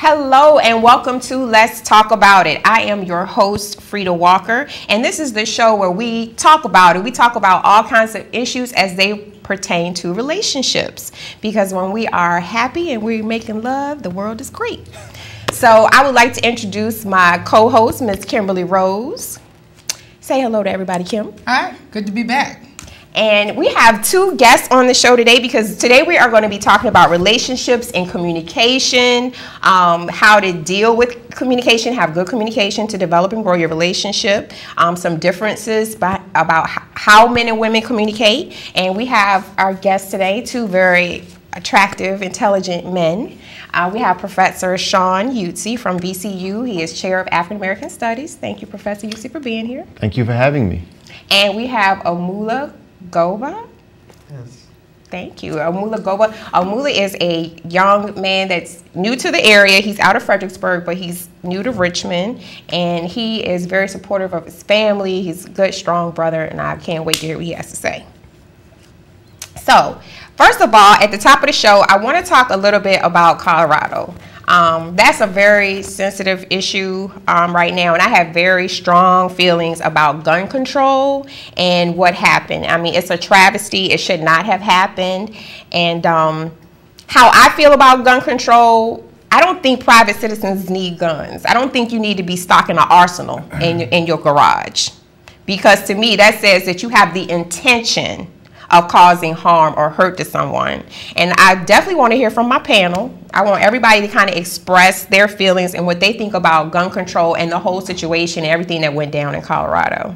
Hello and welcome to Let's Talk About It. I am your host, Frita Walker, and this is the show where we talk about it. We talk about all kinds of issues as they pertain to relationships, because when we are happy and we're making love, the world is great. So I would like to introduce my co-host, Ms. Kimberly Rose. Say hello to everybody, Kim. Hi, good to be back. And we have two guests on the show today, because today we are going to be talking about relationships and communication, how to deal with communication, have good communication to develop and grow your relationship, some differences about how men and women communicate. And we have our guests today, two very attractive, intelligent men. We have Professor Shawn Utsey from VCU. He is Chair of African American Studies. Thank you, Professor Utsey, for being here. Thank you for having me. And we have Amula Gobah. Yes. Thank you. Amula Gobah. Amula is a young man that's new to the area. He's out of Fredericksburg, but he's new to Richmond, and he is very supportive of his family. He's a good, strong brother, and I can't wait to hear what he has to say. So, first of all, at the top of the show, I want to talk a little bit about Colorado. That's a very sensitive issue right now, and I have very strong feelings about gun control and what happened. I mean, it's a travesty. It should not have happened. And how I feel about gun control, I don't think private citizens need guns. I don't think you need to be stocking an arsenal in your garage, because to me that says that you have the intention of causing harm or hurt to someone. And I definitely want to hear from my panel. I want everybody to kind of express their feelings and what they think about gun control and the whole situation and everything that went down in Colorado.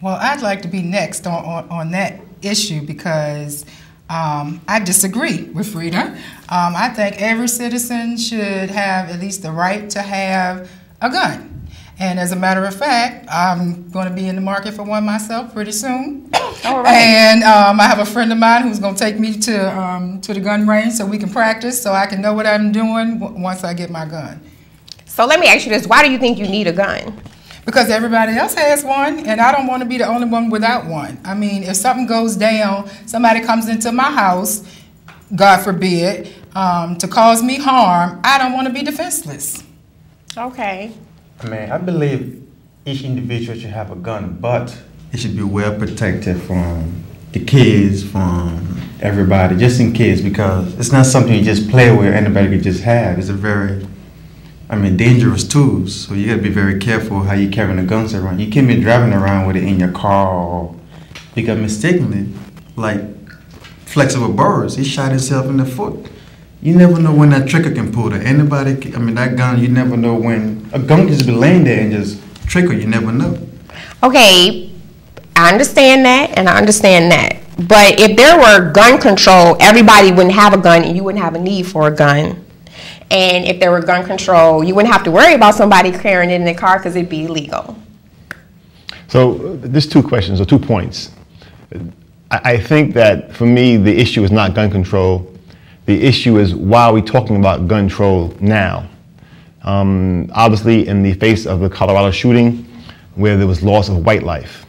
Well, I'd like to be next on that issue, because I disagree with Frita. I think every citizen should have at least the right to have a gun. And as a matter of fact, I'm going to be in the market for one myself pretty soon. All right. And I have a friend of mine who's going to take me to the gun range so we can practice, so I can know what I'm doing once I get my gun. So let me ask you this. Why do you think you need a gun? Because everybody else has one, and I don't want to be the only one without one. I mean, if something goes down, somebody comes into my house, God forbid, to cause me harm, I don't want to be defenseless. Okay. I mean, I believe each individual should have a gun, but it should be well protected from the kids, from everybody, just in case, because it's not something you just play with, anybody could just have. It's a very, dangerous tool, so you gotta be very careful how you carrying the guns around. You can't be driving around with it in your car, or because mistakenly, like Flexible Burris, he shot himself in the foot. You never know when that trigger can pull. That gun, you never know when. A gun can just be laying there and just trigger, you never know. Okay, I understand that, and I understand that. But if there were gun control, everybody wouldn't have a gun, and you wouldn't have a need for a gun. And if there were gun control, you wouldn't have to worry about somebody carrying it in their car because it'd be illegal. So there's two questions, or 2 points. I think that, for me, the issue is not gun control. The issue is, why are we talking about gun control now? Obviously, in the face of the Colorado shooting, where there was loss of white life.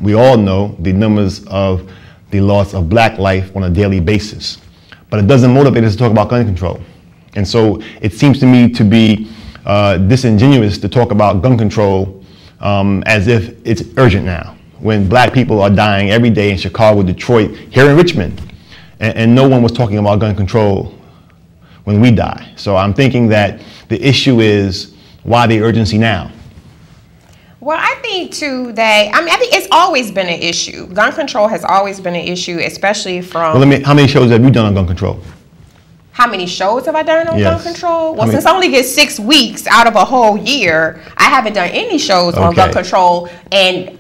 We all know the numbers of the loss of black life on a daily basis. But it doesn't motivate us to talk about gun control. And so it seems to me to be disingenuous to talk about gun control as if it's urgent now, when black people are dying every day in Chicago, Detroit, here in Richmond. And no one was talking about gun control when we die. So I'm thinking that the issue is, why the urgency now? Well, I think too that, I think it's always been an issue. Gun control has always been an issue, especially from... Well, how many shows have you done on gun control? How many shows have I done on gun control? Well, since I only get 6 weeks out of a whole year, I haven't done any shows on gun control. And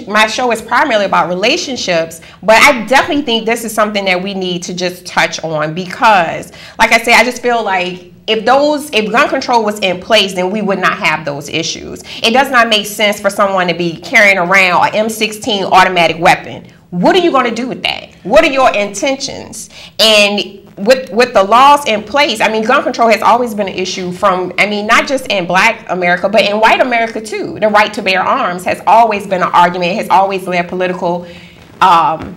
my show is primarily about relationships, but I definitely think this is something that we need to just touch on, because, like I said, I just feel like if gun control was in place, then we would not have those issues. It does not make sense for someone to be carrying around an M16 automatic weapon. What are you going to do with that? What are your intentions? And with the laws in place, gun control has always been an issue from, not just in black America, but in white America too. The right to bear arms has always been an argument. It has always led political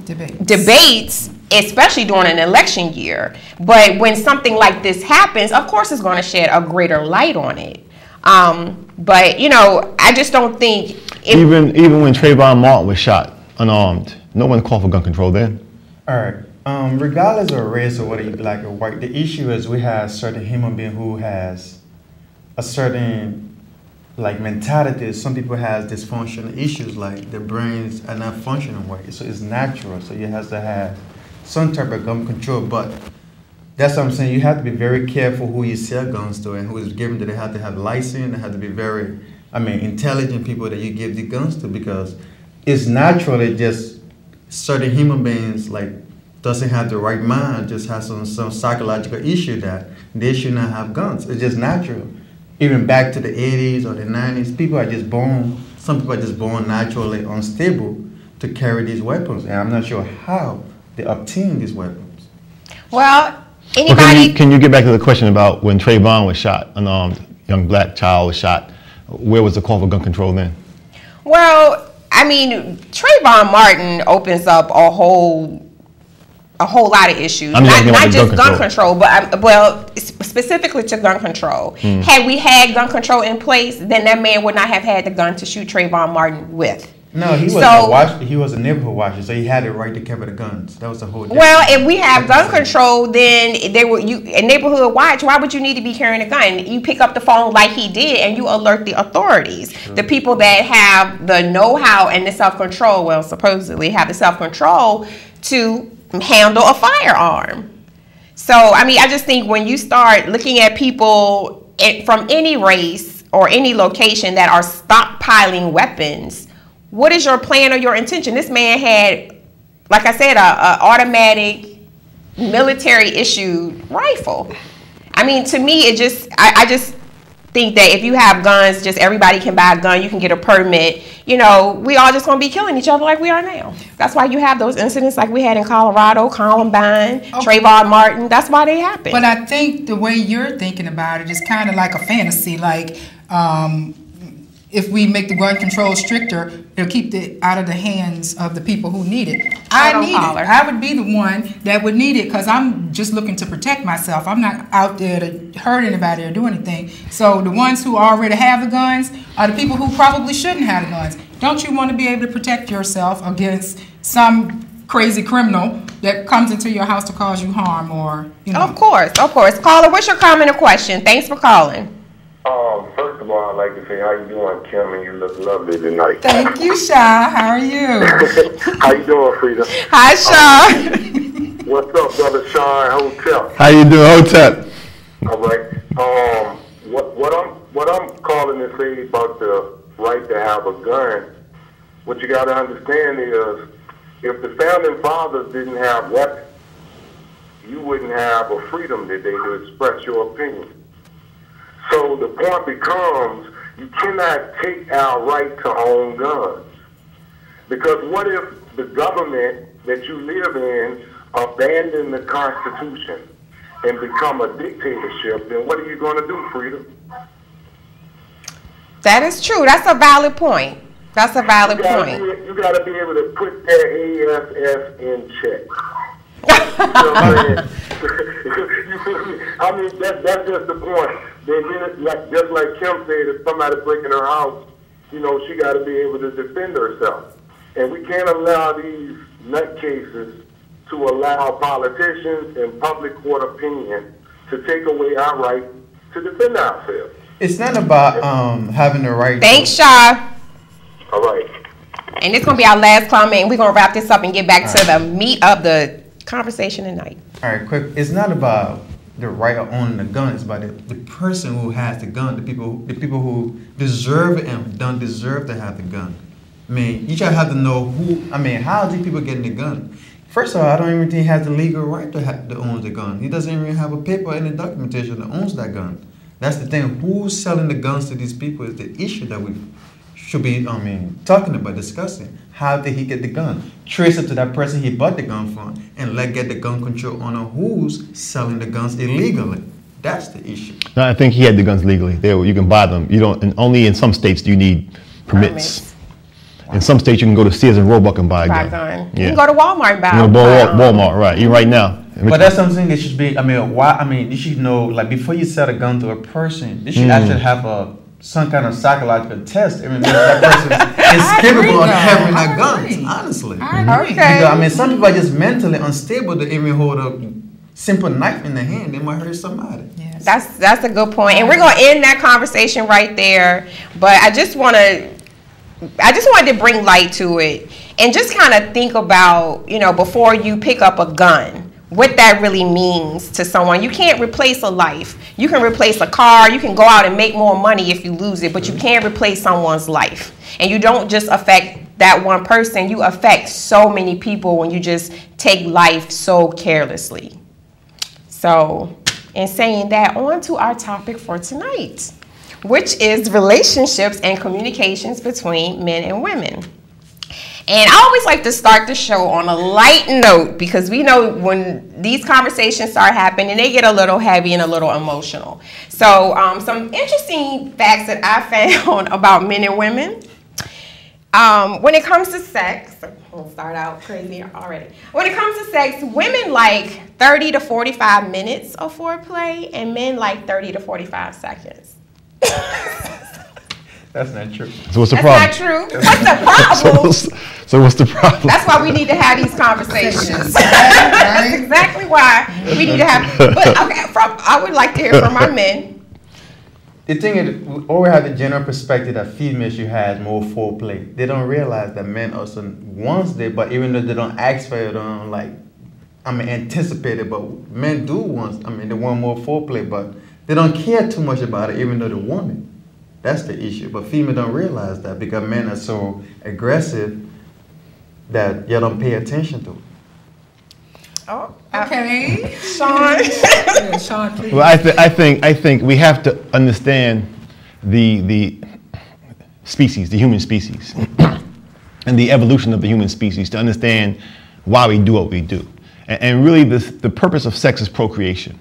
debates, especially during an election year. But when something like this happens, of course it's going to shed a greater light on it. But, you know, I just don't think... Even when Trayvon Martin was shot unarmed, no one called for gun control then. All right. Regardless of race or whether you black or white, the issue is we have certain human being who has a certain like mentality. Some people has dysfunctional issues, like their brains are not functioning right. So it's natural. So you have to have some type of gun control. But that's what I'm saying. You have to be very careful who you sell guns to and who is given to. They have to have license. They have to be very, intelligent people that you give the guns to, because it's natural that just certain human beings like doesn't have the right mind, just has some psychological issue that they should not have guns. It's just natural. Even back to the 80s or the 90s, people are just born, some people are just born naturally unstable to carry these weapons. And I'm not sure how they obtain these weapons. Well, anybody... Can you get back to the question about when Trayvon was shot, unarmed young black child was shot, where was the call for gun control then? Well, Trayvon Martin opens up a whole lot of issues, not just gun control, but specifically to gun control. Had we had gun control in place, then that man would not have had the gun to shoot Trayvon Martin with. No, he was a neighborhood watcher, so he had the right to carry the guns. That was the whole. Well, if we have gun control, then a neighborhood watch. Why would you need to be carrying a gun? You pick up the phone like he did, and you alert the authorities, the people that have the know-how and the self-control. Well, supposedly have the self-control to handle a firearm. So, I just think when you start looking at people from any race or any location that are stockpiling weapons, what is your plan or your intention? This man had, like I said, a automatic military issued rifle. To me, I just think that if you have guns, just everybody can buy a gun, you can get a permit, we all just gonna be killing each other like we are now. That's why you have those incidents like we had in Colorado, Columbine, Trayvon Martin. That's why they happen. But I think the way you're thinking about it is kind of like a fantasy, like if we make the gun control stricter, it'll keep it out of the hands of the people who need it. I would be the one that would need it because I'm just looking to protect myself. I'm not out there to hurt anybody or do anything. So the ones who already have the guns are the people who probably shouldn't have the guns. Don't you want to be able to protect yourself against some crazy criminal that comes into your house to cause you harm or, Of course. Caller, what's your comment or question? Thanks for calling. First of all, I'd like to say, how you doing, Kim? And you look lovely tonight. Thank you, Shawn. How are you? How you doing, Frita? Hi, Shawn. What's up, brother Shawn? Hotel. How you doing, Hotel? All right. What I'm calling to say about the right to have a gun, what you got to understand is, if the founding fathers didn't have weapons, you wouldn't have a freedom today to express your opinion. So the point becomes, you cannot take our right to own guns. Because what if the government that you live in abandon the Constitution and become a dictatorship? Then what are you going to do, Frita? That is true. That's a valid point. You got to be able to put that ASS in check. You know what I mean? That's just the point. Then just like Kim said, if somebody breaking her house, she got to be able to defend herself. And we can't allow these nutcases to allow politicians and public court opinion to take away our right to defend ourselves. It's not about having the right. Thanks, Shawn. All right. And it's going to be our last comment, and we're going to wrap this up and get back to the meat of the conversation tonight. All right, quick. It's not about the right of owning the gun. It's about the person who has the gun, the people who deserve it and don't deserve to have the gun. You just have to know who. How are these people getting the gun? First of all, I don't even think he has the legal right to own the gun. He doesn't even have a paper in the documentation that owns that gun. That's the thing. Who's selling the guns to these people is the issue that we should be, talking about, discussing. How did he get the gun? Trace it to that person he bought the gun from, and get the gun control on who's selling the guns illegally. That's the issue. No, I think he had the guns legally. You can buy them. You don't. And only in some states do you need permits. In some states, you can go to Sears and Roebuck and buy a gun. You can go to Walmart and buy a gun. Walmart, right? Even right now. But that's something that should be. I mean, why? I mean, you should know. Like before you sell a gun to a person, you should actually have some kind of psychological test. I mean, that person is capable of having a gun. Honestly, Okay. I mean, some people are just mentally unstable to even hold a simple knife in their hand. They might hurt somebody. Yes. That's a good point, and we're gonna end that conversation right there. But I just wanted to bring light to it and just kind of think about, before you pick up a gun, what that really means to someone. You can't replace a life. You can replace a car. You can go out and make more money if you lose it, but you can't replace someone's life. And you don't just affect that one person. You affect so many people when you just take life so carelessly. So, in saying that, on to our topic for tonight, which is relationships and communications between men and women. And I always like to start the show on a light note because we know when these conversations start happening, they get a little heavy and a little emotional. So some interesting facts that I found about men and women. When it comes to sex, we'll start out crazy already. When it comes to sex, women like 30 to 45 minutes of foreplay and men like 30 to 45 seconds. That's not true. So what's the problem? That's not true. What's the problem? So what's the problem? That's why we need to have these conversations. That's exactly why we need to have. But okay, I would like to hear from our men. The thing is, we always have the general perspective that females should have more foreplay. They don't realize that men also wants it, but even though they don't ask for it, anticipate it. But men do want. They want more foreplay, but they don't care too much about it, even though they want it. That's the issue. But females don't realize that because men are so aggressive that you don't pay attention to it. Oh, Okay. Shawn. Yeah, Shawn, please. Well, I think we have to understand the species, the human species, and the evolution of the human species to understand why we do what we do. And really, the purpose of sex is procreation.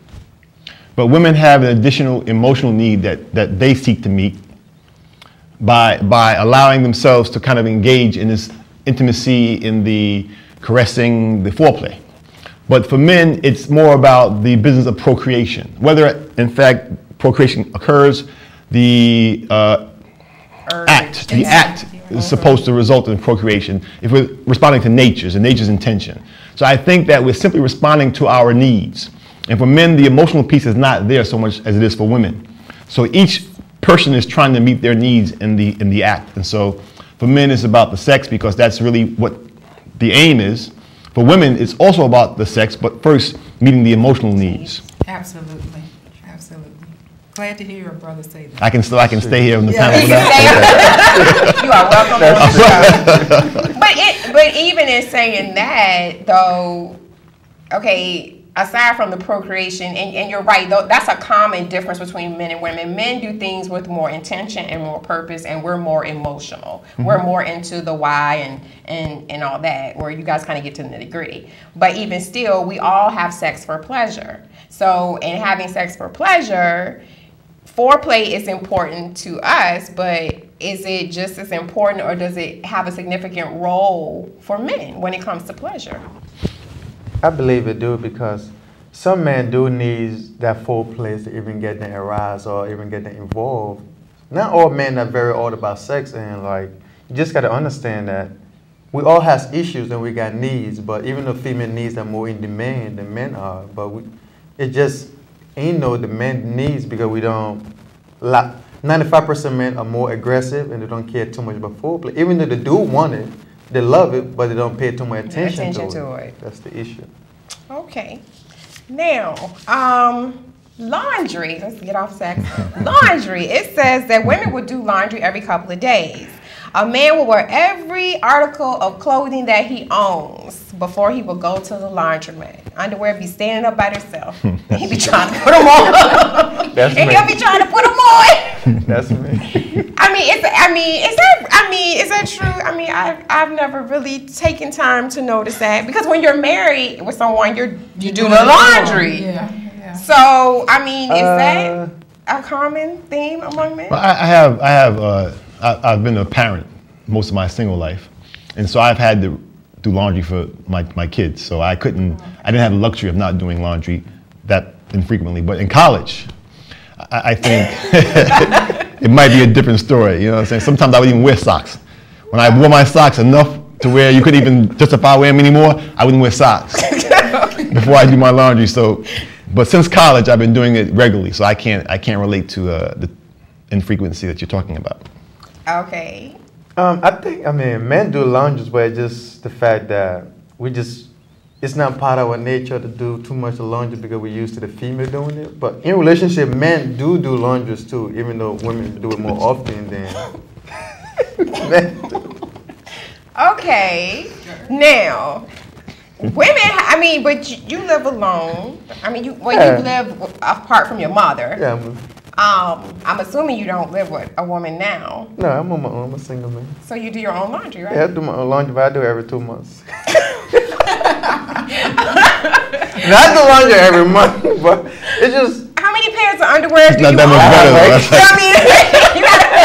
But women have an additional emotional need that they seek to meet by allowing themselves to kind of engage in this intimacy, in the caressing, the foreplay. But for men, it's more about the business of procreation. Whether, in fact, procreation occurs, the act is supposed to result in procreation if we're responding to nature's intention. So I think that we're simply responding to our needs. And for men, the emotional piece is not there so much as it is for women. So each person is trying to meet their needs in the act. And so for men, it's about the sex because that's really what the aim is. For women, it's also about the sex, but first meeting the emotional needs. Absolutely. Absolutely. Glad to hear your brother say that. I can stay here on the panel. You are welcome. But even in saying that, though, okay, aside from the procreation, and you're right, though, that's a common difference between men and women. Men do things with more intention and more purpose, and we're more emotional. Mm-hmm. We're more into the why and all that, where you guys kind of get to the nitty-gritty. But even still, we all have sex for pleasure. So in having sex for pleasure, foreplay is important to us, but is it just as important, or does it have a significant role for men when it comes to pleasure? I believe it do because some men do need that foreplay to even get them aroused or even get them involved. Not all men are very old about sex, and you just got to understand that we all have issues and we got needs, but even though female needs are more in demand than men are, but it just ain't the men needs because we don't. 95% men are more aggressive and they don't care too much about foreplay. Even though they do want it, they love it, but they don't pay too much attention to it. That's the issue. Okay. Now, laundry. Let's get off sex. Laundry. It says that women would do laundry every couple of days. A man will wear every article of clothing that he owns before he will go to the laundromat. Underwear be standing up by themselves. He be trying to put them on. That's and me. he'll be trying to put them on. That's me. Is that true? I've never really taken time to notice that, because when you're married with someone, you do the laundry. Yeah. So is that a common theme among men? Well, I've been a parent most of my single life. And so I've had to do laundry for my kids. So I didn't have the luxury of not doing laundry that infrequently. But in college, I think it might be a different story. You know what I'm saying? Sometimes I would even wear socks. When I wore my socks enough to where you couldn't even justify wearing them anymore, I wouldn't wear socks before I do my laundry. So, but since college, I've been doing it regularly. So I can't relate to the infrequency that you're talking about. Okay. I mean, men do laundry, but it's just the fact that it's not part of our nature to do too much laundry because we're used to the female doing it. But in relationship, men do laundries too, even though women do it more often than men do. Okay. Now, women, but you live alone. You live apart from your mother. Yeah. I'm assuming you don't live with a woman now. No, I'm on my own. I'm a single man. So you do your own laundry, right? Yeah, I do my own laundry, but I do it every 2 months. Not the laundry every month, but it's just. How many pairs of underwear do Not you that much better.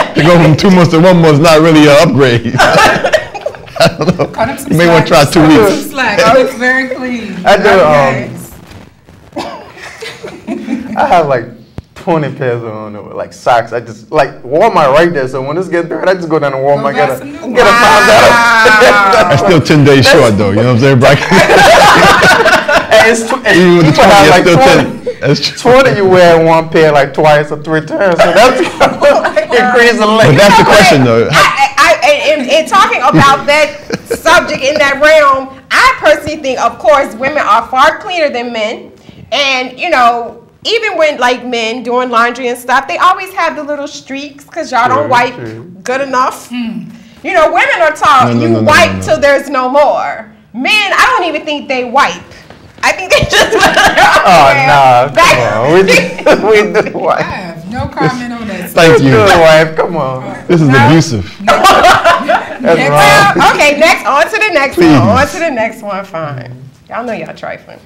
own? To go from 2 months to 1 month is not really an upgrade. I don't know. Cut him some You may want to try 2 weeks. Some slack. Oh, it's very clean. I do. Okay. I have like 20 pairs on, like socks. I just like Walmart right there. So when this gets through, I just go down to Walmart, get a pound out. That's still 10 days short, though. You know what I'm saying, Bracken? Even with the 20, it's like still 10. That's true. 20, you wear one pair like twice or 3 times. So that's increase the length. But that's the question, though. In talking about that subject in that realm, I personally think, of course, women are far cleaner than men. And, even when like men doing laundry and stuff, they always have the little streaks because y'all don't wipe good enough. Women are taught you wipe till there's no more. Men, I don't even think they wipe. I think they just we do wipe. I have no comment on that. Thank you. Wife, come on. This is abusive. That's wrong. Okay, next, on to the next Please. one. On to the next one, fine. Y'all know y'all trifling.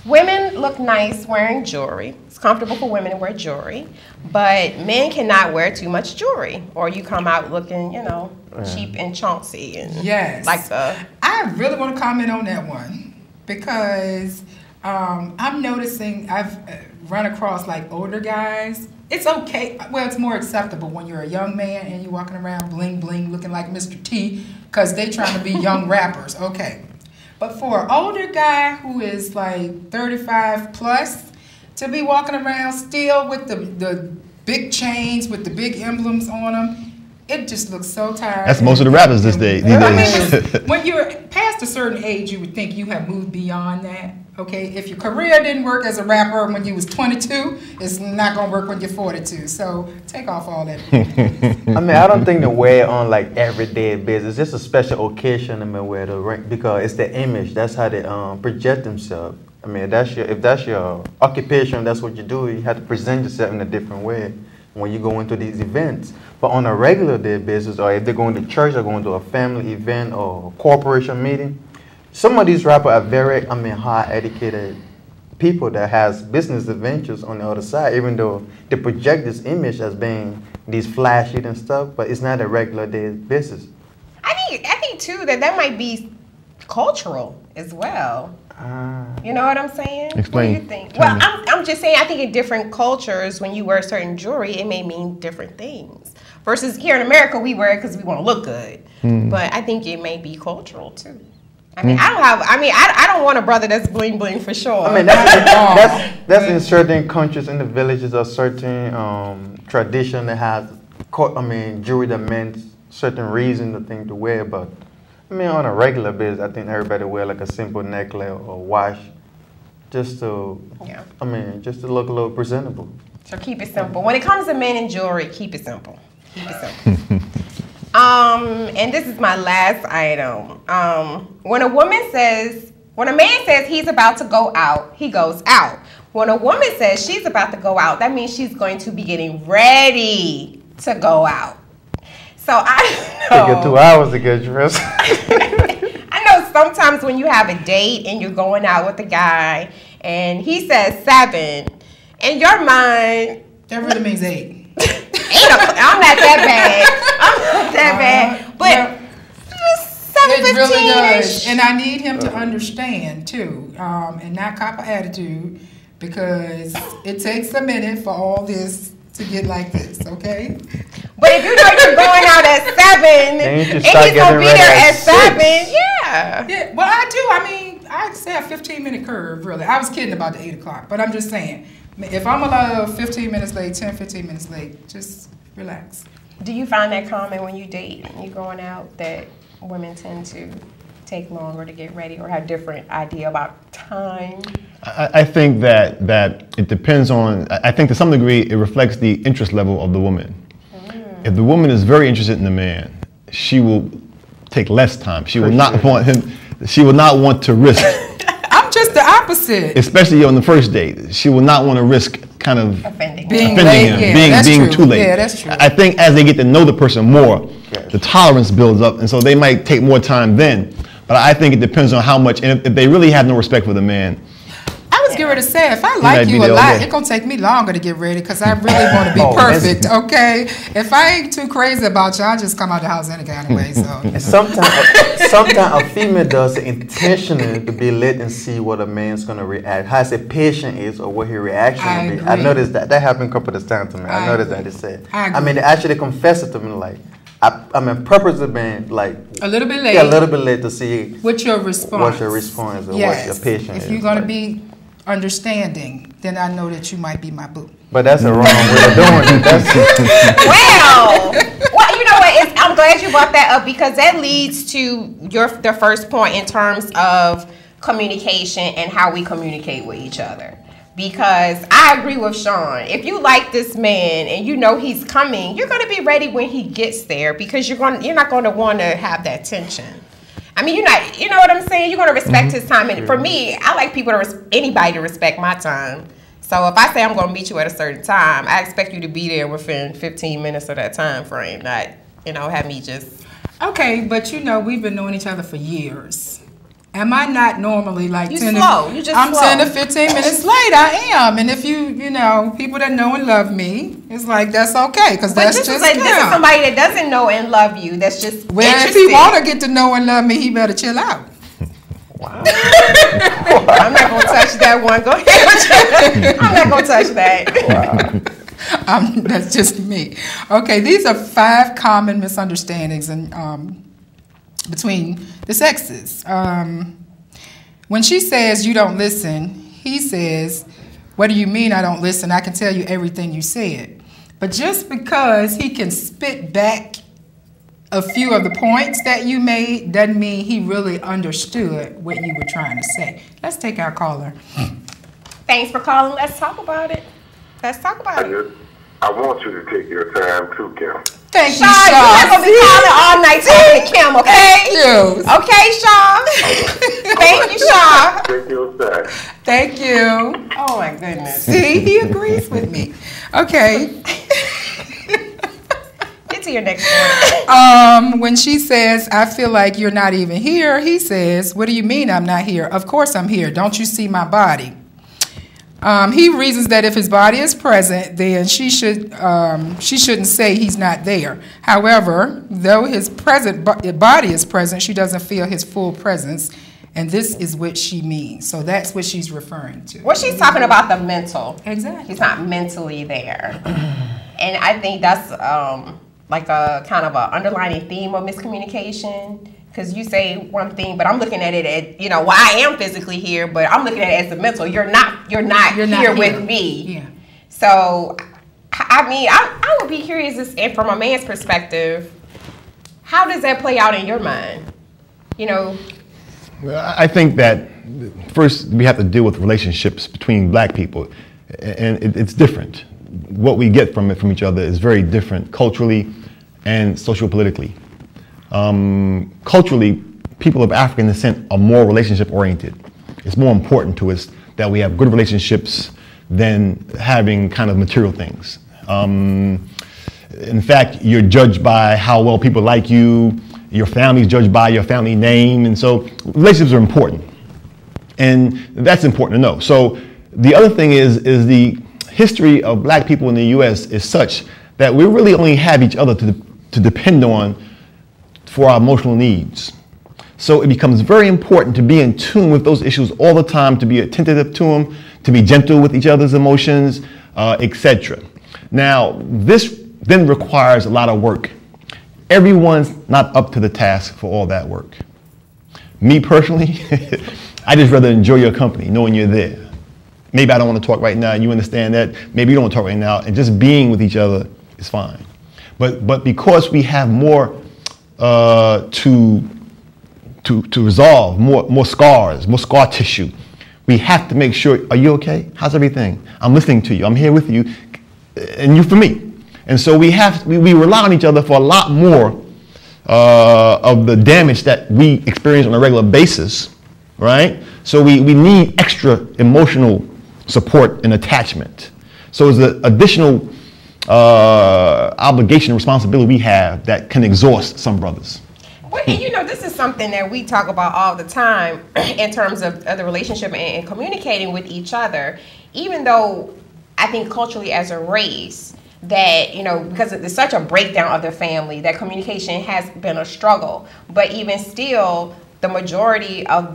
Women look nice wearing jewelry. It's comfortable for women to wear jewelry, but men cannot wear too much jewelry, or you come out looking, cheap and chauncey and Yes. I really want to comment on that one because I'm noticing I've run across like older guys. It's okay. Well, it's more acceptable when you're a young man and you're walking around bling bling looking like Mr. T because they trying to be young rappers. Okay. But for an older guy who is like 35 plus to be walking around still with the big chains with the big emblems on them, it just looks so tired. That's most of the rappers these days. When you're past a certain age, you would think you have moved beyond that. Okay, if your career didn't work as a rapper when you was 22, it's not gonna work when you're 42. So take off all that. I don't think they wear on like everyday basis. It's just a special occasion they may wear the ring because it's the image. That's how they project themselves. If that's your occupation, that's what you do. You have to present yourself in a different way when you go into these events. But on a regular day basis, or if they're going to church or going to a family event or corporation meeting, some of these rappers are very, high educated people that has business adventures on the other side, even though they project this image as being these flashy and stuff, but it's not a regular day basis. I think too that might be cultural as well. You know what I'm saying? Explain. What do you think? Well, I'm just saying I think in different cultures when you wear certain jewelry, it may mean different things. Versus here in America, we wear it because we want to look good. But I think it may be cultural too. I don't want a brother that's bling bling for sure. That's in certain countries, in the villages, or certain tradition that has, jewelry that meant certain reason to think to wear. But on a regular basis, I think everybody wear like a simple necklace or watch, just to look a little presentable. So keep it simple. When it comes to men and jewelry, keep it simple. Keep it simple. And this is my last item. When a man says he's about to go out, he goes out. When a woman says she's about to go out, that means she's going to be getting ready to go out. So I know. Take you 2 hours to get dressed. I know sometimes when you have a date and you're going out with a guy and he says 7, in your mind, that really means 8. I'm not that bad. that bad. But Yeah. It 7:15 really does. And I need him to understand, too, and not cop an attitude, because it takes a minute for all this to get like this, okay? But if you know you're going out at 7 Then you should and start he's going to be getting there ready at at 7, 6. yeah. Yeah, well, I do. I mean, I'd say a 15-minute curve, really. I was kidding about the 8 o'clock, but I'm just saying, if I'm allowed 15 minutes late, 10, 15 minutes late, just relax. Do you find that common when you date and you're going out that women tend to take longer to get ready or have different idea about time? I think that it depends on, I think to some degree it reflects the interest level of the woman. If the woman is very interested in the man, she will take less time. She will not want him, she will not want to risk. I'm just the opposite. Especially on the first date. She will not want to risk kind of Offending. Being offending late, him, yeah, that's being true. too late. Yeah, that's true. I think as they get to know the person more, the tolerance builds up, and so they might take more time then. But I think it depends on how much, and if they really have no respect for the man. I was getting ready to say, if I might like be you a there all lot, day. it's going to take me longer to get ready because I really want to be Oh, that's- perfect, okay? If I ain't too crazy about you, I'll just come out the house any kind of way, so. You know. And sometimes a female does it intentionally to be late and see what a man's gonna react, how his patient is, or what his reaction I will be. I agree. noticed that happened a couple of times to me. I I noticed agree. that they said. I I agree. mean, they actually confessed it to me, like I mean, purposely being like A little bit late. yeah, a little bit late to see What's your response? what your response or Yes. what your patient is. If you're going to like. be understanding, then I know that you might be my boo. But that's a wrong way of doing it. Well, you know what? I'm glad you brought that up because that leads to the first point in terms of communication and how we communicate with each other. Because I agree with Shawn. If you like this man and you know he's coming, you're going to be ready when he gets there because you're not going to want to have that tension. I mean, you know what I'm saying? You're going to respect his time. And for me, I like anybody to respect my time. So if I say I'm going to meet you at a certain time, I expect you to be there within 15 minutes of that time frame, not, have me just... Okay, but we've been knowing each other for years. Am I not normally like You 10 slow. You just I'm slow. 10 to 15 minutes late. I am. And if people that know and love me, it's like that's okay because But that's this just is like this is him. somebody that doesn't know and love you. That's just Well, if interested. he want to get to know and love me, he better chill out. I'm not gonna touch that one. Go ahead. I'm not gonna touch that. That's just me. Okay, these are 5 common misunderstandings between the sexes. When she says you don't listen, he says, "What do you mean I don't listen? I can tell you everything you said." But just because he can spit back a few of the points that you made doesn't mean he really understood what you were trying to say. Let's take our caller. Thanks for calling. Let's talk about it. Let's talk about it. I want you to take your time too, Kim. Thank you, Shawn, you're not Shawn. gonna be calling all night talking to Kim, okay? Thank you. Okay, Shawn. Thank you, Shawn. Take your time. Thank you. Oh my goodness. See, he agrees with me. Okay. Get to your next point. When she says, "I feel like you're not even here," he says, "What do you mean I'm not here? Of course I'm here. Don't you see my body?" He reasons that if his body is present, then she shouldn't say he's not there. However, though his body is present, she doesn't feel his full presence, and this is what she means. So that's what she's referring to. Well, she's talking about the mental. Exactly. He's not mentally there. And I think that's like a kind of a underlining theme of miscommunication. Because you say one thing, but I'm looking at it as, well, I am physically here, but I'm looking at it as the mental. You're not here with me. Yeah. So, I mean, I would be curious, and from a man's perspective, how does that play out in your mind? I think that first we have to deal with relationships between black people, and it's different. What we get from each other is very different culturally and socio-politically. Culturally, people of African descent are more relationship oriented. It's more important to us that we have good relationships than having kind of material things. In fact, you're judged by how well people like you. Your family's judged by your family name. And so relationships are important. And that's important to know. So the other thing is the history of black people in the U.S. is such that we really only have each other to to depend on for our emotional needs. So it becomes very important to be in tune with those issues all the time, to be attentive to them, to be gentle with each other's emotions, etc. Now, this then requires a lot of work. Everyone's not up to the task for all that work. Me personally, I just rather enjoy your company, knowing you're there. Maybe I don't want to talk right now, and you understand that. Maybe you don't want to talk right now, and just being with each other is fine. But because we have more to resolve, more scars, more scar tissue, we have to make sure, are you okay? How's everything? I'm listening to you. I'm here with you, and you for me. And so we rely on each other for a lot more of the damage that we experience on a regular basis, right? So we need extra emotional support and attachment. So it's an additional obligation and responsibility we have that can exhaust some brothers. Well, and you know, this is something that we talk about all the time in terms of the relationship and communicating with each other, even though I think culturally as a race, that, you know, because there's such a breakdown of the family, that communication has been a struggle. But even still, the majority of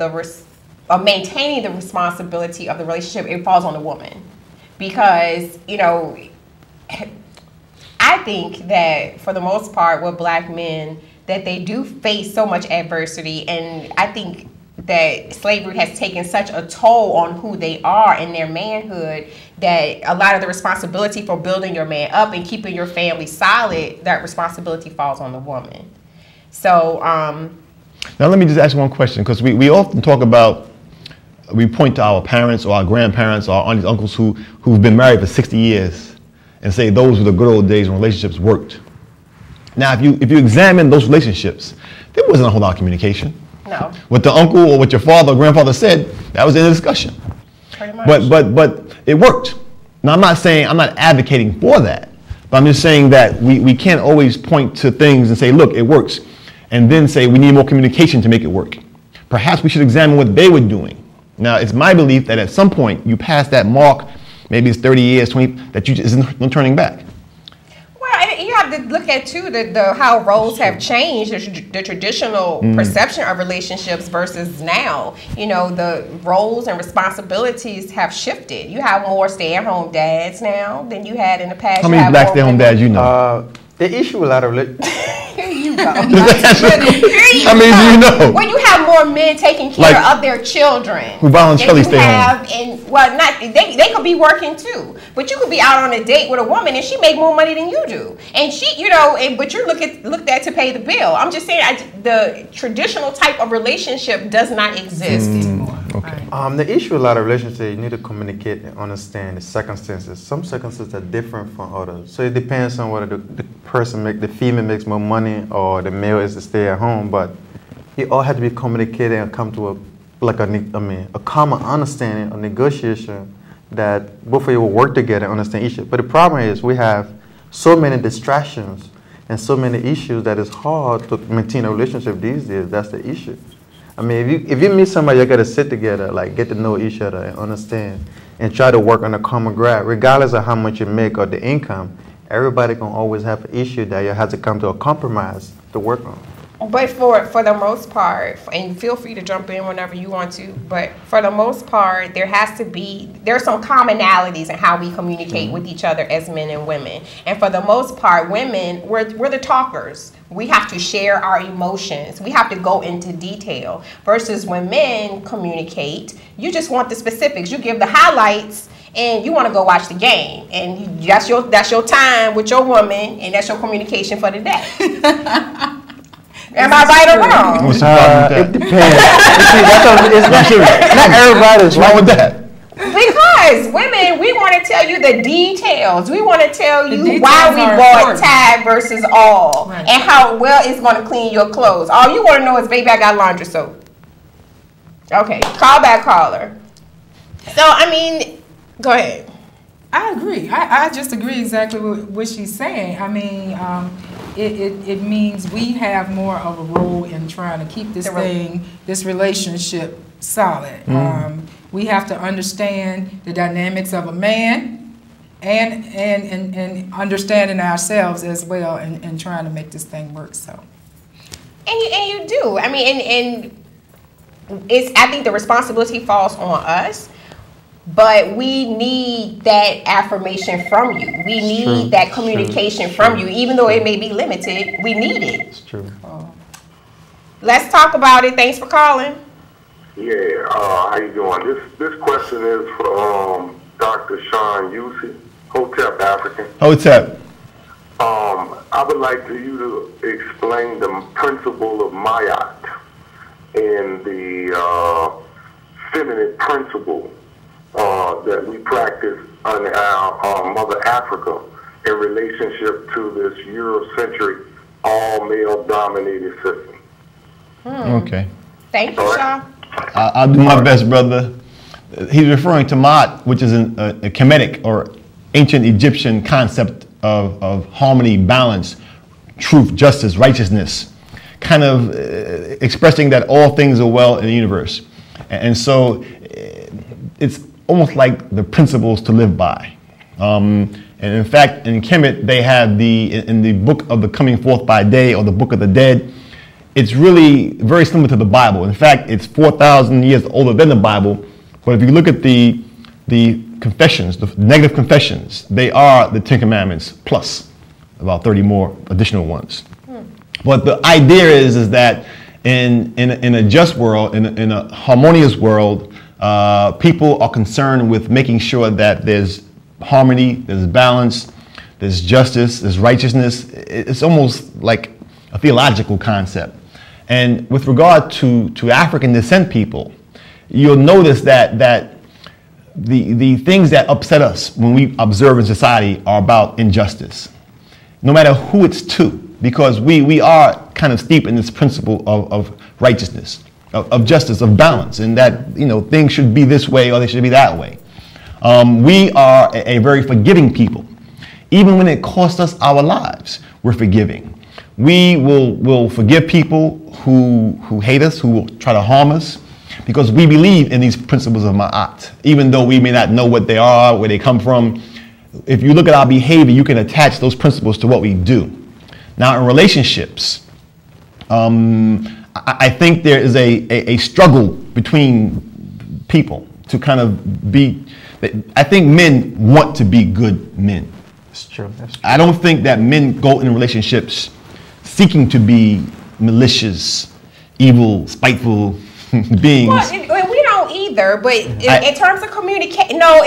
maintaining the responsibility of the relationship, it falls on the woman. Because, you know, I think that for the most part with black men, that they do face so much adversity, and I think that slavery has taken such a toll on who they are in their manhood, that a lot of the responsibility for building your man up and keeping your family solid, that responsibility falls on the woman. So now let me just ask one question, because we often talk about, we point to our parents or our grandparents or our aunties, uncles who've been married for 60 years and say those were the good old days when relationships worked. Now if you examine those relationships, there wasn't a whole lot of communication. no, What the uncle or what your father or grandfather said, that was in the discussion. pretty much. But it worked. Now I'm not advocating for that, but I'm just saying that we can't always point to things and say, look, it works, and then say we need more communication to make it work. Perhaps we should examine what they were doing. Now it's my belief that at some point you pass that mark, maybe it's 30 years, 20, that you just isn't no turning back. Well, you have to look at too how roles have changed, the traditional perception of relationships versus now. You know, the roles and responsibilities have shifted. You have more stay-at-home dads now than you had in the past. How many black stay-at-home dads you know? The issue with a lot of Here you go. How many do you know? When you have more men taking care of their children, who voluntarily stay home. They could be working too, but you could be out on a date with a woman and she make more money than you do, and she, you know, but you're looked at to pay the bill. I'm just saying, the traditional type of relationship does not exist anymore. Okay. The issue with a lot of relationships, you need to communicate and understand the circumstances. Some circumstances are different from others, so it depends on whether the female makes more money or the male is to stay at home. But you all have to be communicating and come to a common understanding, a negotiation that both of you will work together and understand each other. But the problem is we have so many distractions and so many issues that it's hard to maintain a relationship these days. That's the issue. I mean, if you meet somebody, you got to sit together, like get to know each other and understand and try to work on a common ground, regardless of how much you make or the income. Everybody can always have an issue that you have to come to a compromise to work on. But for the most part, and feel free to jump in whenever you want to, but for the most part, there are some commonalities in how we communicate with each other as men and women. And for the most part, women, we're the talkers. We have to share our emotions. We have to go into detail. Versus when men communicate, you just want the specifics. You give the highlights, and you want to go watch the game, and that's your time with your woman, and that's your communication for the day. Am I right or wrong? It depends. Not everybody's wrong with that. Because women, we want to tell you the details. We want to tell you why we bought tag versus all, and how well it's going to clean your clothes. All you want to know is, baby, I got laundry soap. Okay, call back caller. So, I mean, go ahead. I agree. I just agree exactly with what she's saying. I mean, it means we have more of a role in trying to keep this relationship solid. We have to understand the dynamics of a man and understanding ourselves as well, and trying to make this thing work. So, and you do. I mean, and it's. I think the responsibility falls on us. But we need that affirmation from you. We need that communication from you, even though it may be limited. We need it. It's true. Let's talk about it. Thanks for calling. Yeah, how you doing? This question is for Dr. Shawn Utsey, Hotep African. Hotep. I would like for you to explain the principle of Mayat and the feminine principle that we practice on our Mother Africa in relationship to this Eurocentric, all-male-dominated system. Okay. Thank you, Shaw. I'll do my best, brother. He's referring to Ma'at, which is a Kemetic or ancient Egyptian concept of harmony, balance, truth, justice, righteousness, kind of expressing that all things are well in the universe. And so it's almost like the principles to live by. And in fact, in Kemet, they have in the book of the coming forth by day, or the book of the dead, it's really very similar to the Bible. In fact, it's 4,000 years older than the Bible. But if you look at the confessions, the negative confessions, they are the Ten Commandments plus about 30 more additional ones. But the idea is that in a just world, in a harmonious world, people are concerned with making sure that there's harmony, there's balance, there's justice, there's righteousness. It's almost like a theological concept. And with regard to African descent people, you'll notice that the things that upset us when we observe in society are about injustice, no matter who it's to, because we are kind of steep in this principle of righteousness, of justice, of balance, and that things should be this way or they should be that way. We are a very forgiving people. Even when it costs us our lives, we're forgiving. We will forgive people who hate us, who will try to harm us, because we believe in these principles of Ma'at, even though we may not know what they are, where they come from. If you look at our behavior, you can attach those principles to what we do. Now, in relationships, I think there is a struggle between people to kind of be. I think men want to be good men. That's true. I don't think that men go in relationships seeking to be malicious, evil, spiteful beings. Well, we don't either, but in terms of communication, we're just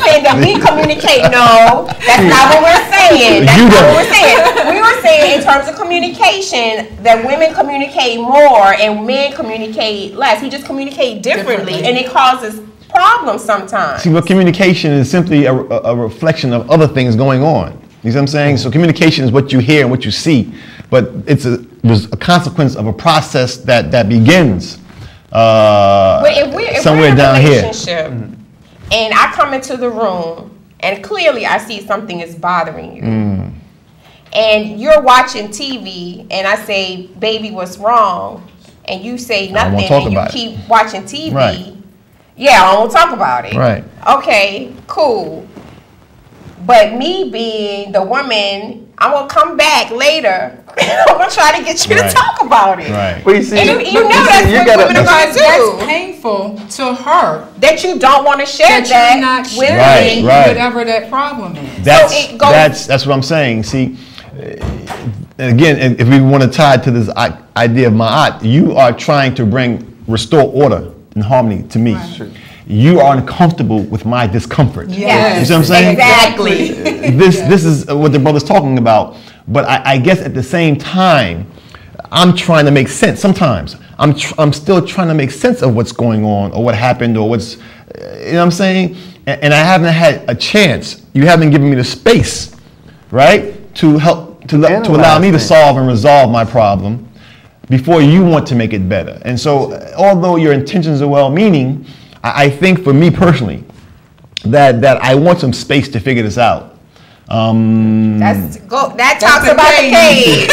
saying that we communicate. No, that's not what we're saying. That's not what we're saying. We were saying in terms of communication that women communicate more and men communicate less. We just communicate differently. And it causes problems sometimes. See, but communication is simply a reflection of other things going on. You see what I'm saying? So communication is what you hear and what you see, but it's a consequence of a process that begins somewhere down here. And I come into the room and clearly I see something is bothering you. And you're watching TV and I say, baby, what's wrong? And you say nothing and you keep watching TV. Right. Yeah, I won't talk about it. Right. Okay, cool. But me being the woman, I'm going to come back later. I'm going to try to get you to talk about it. Right. Well, you see, and you know that's what women are going to do. That's painful to her. That you don't want to share that you're not sharing whatever that problem is. That's what I'm saying. See, again, if we want to tie it to this idea of Ma'at, you are trying to restore order and harmony to me. Right. You are uncomfortable with my discomfort. Yes. You see what I'm saying? Exactly. This is what the brother's talking about. But I guess at the same time, I'm trying to make sense. Sometimes I'm still trying to make sense of what's going on or what happened or what's, you know what I'm saying? And I haven't had a chance. You haven't given me the space, right, to help to allow me to solve and resolve my problem before you want to make it better. And so, although your intentions are well-meaning, I think for me personally, that I want some space to figure this out. That talks about the cave.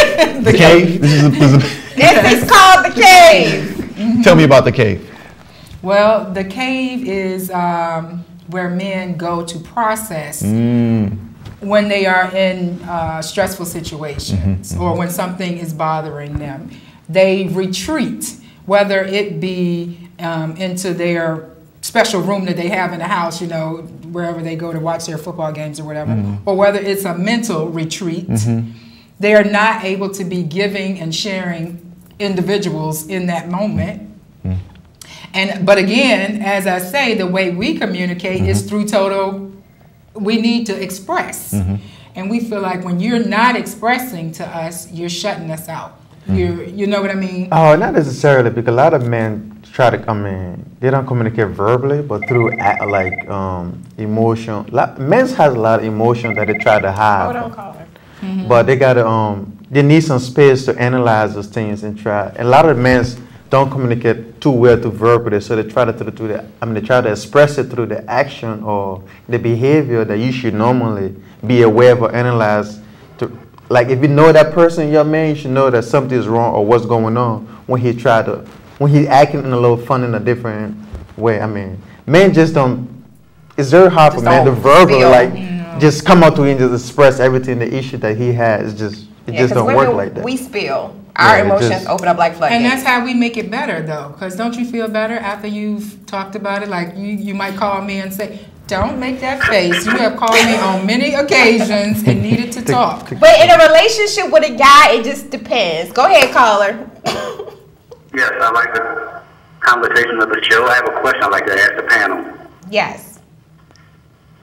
The cave? This is called the cave. Tell me about the cave. Well, the cave is where men go to process when they are in stressful situations or when something is bothering them. They retreat, whether it be into their special room that they have in the house, you know, wherever they go to watch their football games or whatever, or whether it's a mental retreat. They are not able to be giving and sharing individuals in that moment. But again, as I say, the way we communicate is through total, we need to express. And we feel like when you're not expressing to us, you're shutting us out. You know what I mean? Oh, not necessarily, because a lot of men try to, they don't communicate verbally, but through emotion. Men has a lot of emotion that they try to hide. Hold on, caller. But they gotta, they need some space to analyze those things and try. And a lot of men don't communicate too well through verbally, so they try to they try to express it through the action or the behavior that you should normally be aware of or analyze. Like if you know that person, your man, you should know that something is wrong or what's going on when he acting in a little fun in a different way. Men just don't. It's very hard for men to verbally just come out to you and just express everything, the issue that he has. It just don't work like that. We spill. Our emotions open up like floodgates. And that's how we make it better, though. Because don't you feel better after you've talked about it? Like you might call me and say, "Don't make that face. You have called me on many occasions and needed to talk." But in a relationship with a guy, it just depends. Go ahead, caller. Yes, I like the conversation of the show. I have a question I'd like to ask the panel. Yes.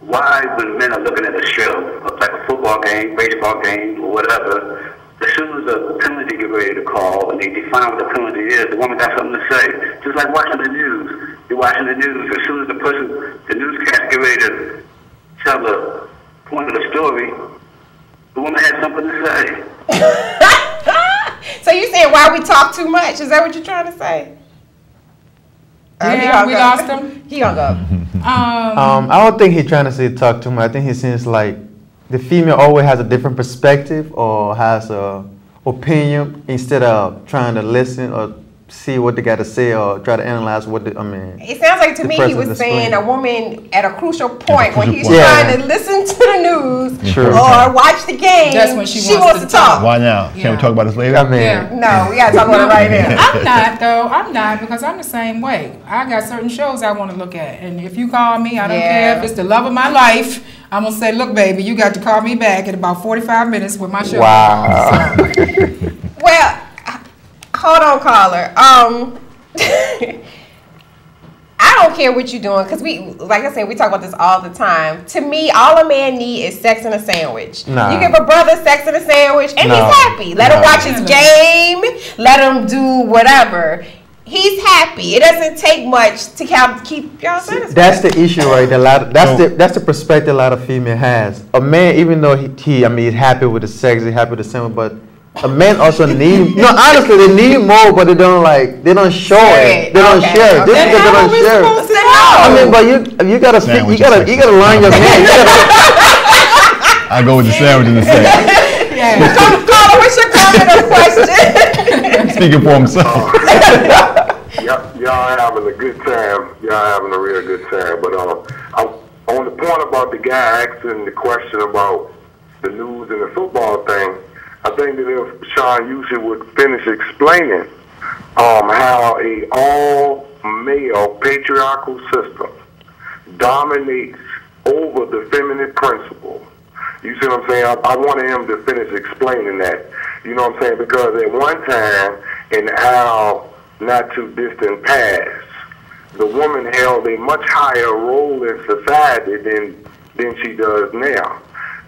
Why, when men are looking at a show, like a football game, baseball game, or whatever, as soon as the penalty get ready to call and they define what the penalty is, the woman got something to say. Just like watching the news. You're watching the news. As soon as the newscast get ready to tell the point of the story, the woman has something to say. So you saying why we talk too much? Is that what you're trying to say? Yeah, we lost him. He hung up. I don't think he's trying to say talk too much. I think he seems like the female always has a different perspective or has a opinion instead of trying to listen or see what they got to say or try to analyze what It sounds like to me he was saying a woman at a crucial point when he's trying to listen to the news or watch the game. That's when she wants to talk. Why now? Can't we talk about this later? No, we gotta talk about it right now. I'm not though. I'm not, because I'm the same way. I got certain shows I want to look at, and if you call me, I don't care if it's the love of my life. I'm gonna say, look, baby, you got to call me back in about 45 minutes with my show. Wow. Well, hold on, caller. I don't care what you're doing, because we, like I said, we talk about this all the time. To me, all a man need is sex and a sandwich. Nah. You give a brother sex and a sandwich, and he's happy. Let him watch his game. Let him do whatever. He's happy. It doesn't take much to keep y'all satisfied. That's the issue, right? That's the perspective a lot of female has. A man, even though he's happy with the sex, he's happy with the sandwich, but a man also need. No, honestly, they need more, but they don't show it. They don't share it. Just because they don't share it. But you gotta line your man. I go with the sandwich in the sex. Caller, what's your comment or question? Speaking for himself. Y'all having a good time. Y'all having a real good time. But on the point about the guy asking the question about the news and the football thing, I think that if Shawn Utsey would finish explaining how a all-male patriarchal system dominates over the feminine principle. You see what I'm saying? I wanted him to finish explaining that. You know what I'm saying? Because at one time, in our not too distant past, the woman held a much higher role in society than she does now.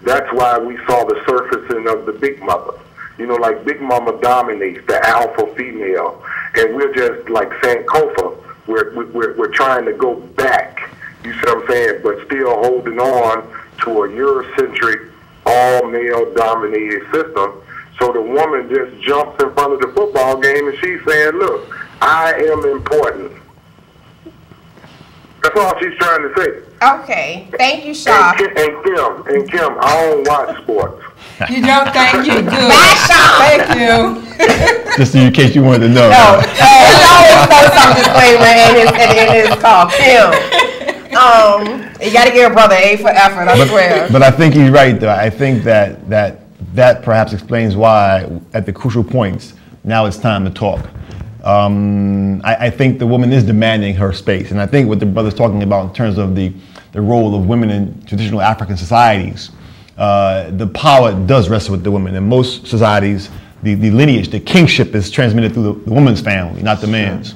That's why we saw the surfacing of the big mother. You know, like Big Mama dominates the alpha female, and we're just like Sankofa. We're trying to go back. You see what I'm saying? But still holding on to a Eurocentric, all-male dominated system. So the woman just jumps in front of the football game and she's saying, "Look, I am important." That's all she's trying to say. Okay, thank you, Shawn. And Kim, I don't watch sports. You don't think you do? Bye, Shawn. Thank you. Just in case you wanted to know. No, he always throws some disclaimer in his call. Kim. You got to give a brother A for effort, I swear. But I think he's right, though. I think that perhaps explains why, at the crucial points, now it's time to talk. I think the woman is demanding her space, and I think what the brother's talking about in terms of the role of women in traditional African societies, the power does rest with the woman. In most societies, the lineage, the kingship is transmitted through the woman's family, not the man's.